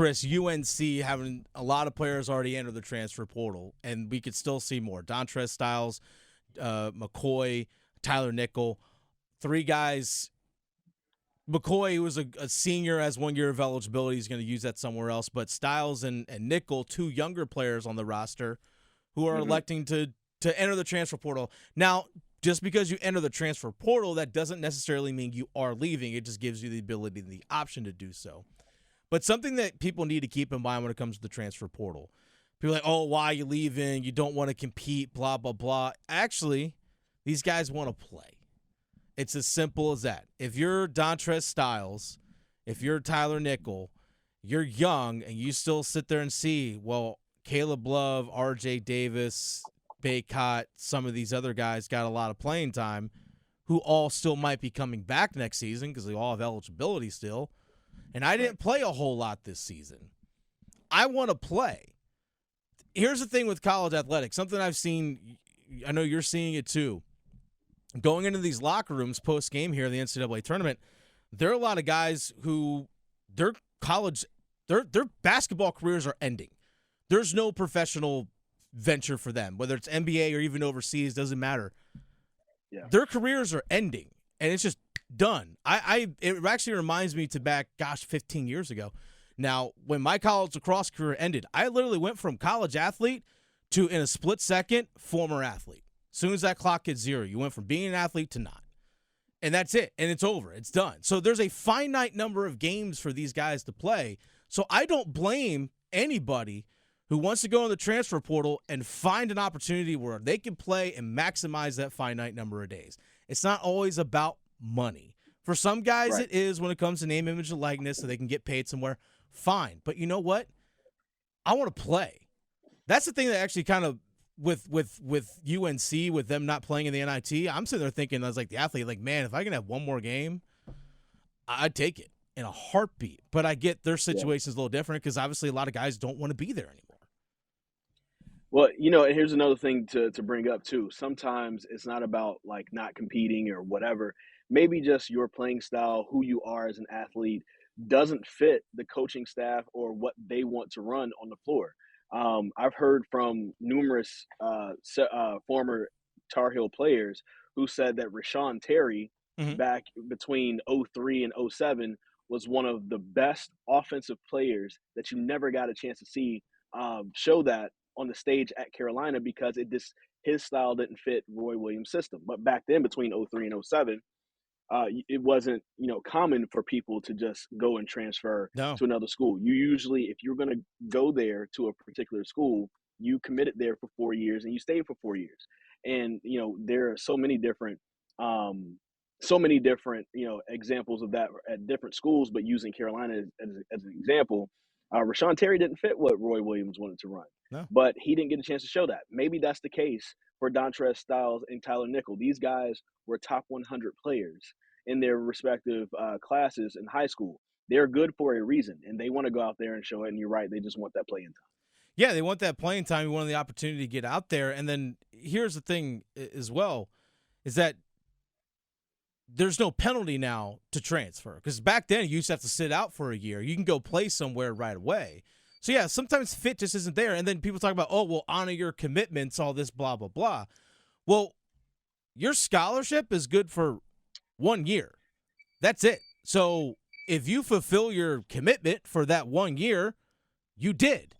Chris, UNC having a lot of players already enter the transfer portal, and we could still see more. Dontrez Styles, McCoy, Tyler Nickel, 3 guys. McCoy was a senior, has 1 year of eligibility. He's going to use that somewhere else. But Styles and Nickel, 2 younger players on the roster who are electing to enter the transfer portal. Now, just because you enter the transfer portal, that doesn't necessarily mean you are leaving. It just gives you the ability and the option to do so. But something that people need to keep in mind when it comes to the transfer portal, people are like, oh, why are you leaving? You don't want to compete, blah, blah, blah. Actually, these guys want to play. It's as simple as that. If you're Dontrez Styles, if you're Tyler Nickel, you're young, and you still sit there and see, well, Caleb Love, RJ Davis, Baycott, some of these other guys got a lot of playing time who all still might be coming back next season because they all have eligibility still. And I didn't play a whole lot this season. I want to play. Here's the thing with college athletics, something I've seen, I know you're seeing it too. Going into these locker rooms post-game here in the NCAA tournament, there are a lot of guys who their basketball careers are ending. There's no professional venture for them, whether it's NBA or even overseas, doesn't matter. Yeah. Their careers are ending, and it's just done. It actually reminds me to back, 15 years ago. Now, when my college lacrosse career ended, I literally went from college athlete to, in a split second, former athlete. As soon as that clock hits 0, you went from being an athlete to not. And that's it. And it's over. It's done. So there's a finite number of games for these guys to play. So I don't blame anybody who wants to go in the transfer portal and find an opportunity where they can play and maximize that finite number of days. It's not always about money. For some guys, Right. It is when it comes to name, image, and likeness, so they can get paid somewhere. Fine. But you know what? I want to play. That's the thing that actually kind of, with UNC, with them not playing in the NIT, I'm sitting there thinking, I was like the athlete, like, man, if I can have one more game, I'd take it in a heartbeat. But I get their situation's a little different because obviously a lot of guys don't want to be there anymore. Well, and here's another thing to bring up too. Sometimes it's not about like not competing or whatever. Maybe just your playing style, who you are as an athlete, doesn't fit the coaching staff or what they want to run on the floor. I've heard from numerous former Tar Heel players who said that Rashawn Terry back between 03 and 07 was one of the best offensive players that you never got a chance to see show that on the stage at Carolina because his style didn't fit Roy Williams' system. But back then, between 03 and 07, it wasn't common for people to just go and transfer to another school. You usually, if you're going to go there to a particular school, you committed there for 4 years and you stayed for 4 years. And there are so many different examples of that at different schools. But using Carolina as an example, Rashawn Terry didn't fit what Roy Williams wanted to run. No. But he didn't get a chance to show that. Maybe that's the case for Dontrez Styles and Tyler Nickel. These guys were top 100 players in their respective classes in high school. They're good for a reason, and they want to go out there and show it. And you're right, they just want that playing time. Yeah, they want that playing time. You want the opportunity to get out there. And then here's the thing as well, is that there's no penalty now to transfer. Because back then, you used to have to sit out for a year. You can go play somewhere right away. So, yeah, sometimes fit just isn't there. And then people talk about, oh, well, honor your commitments, all this, blah, blah, blah. Well, your scholarship is good for 1 year. That's it. So if you fulfill your commitment for that 1 year, you did.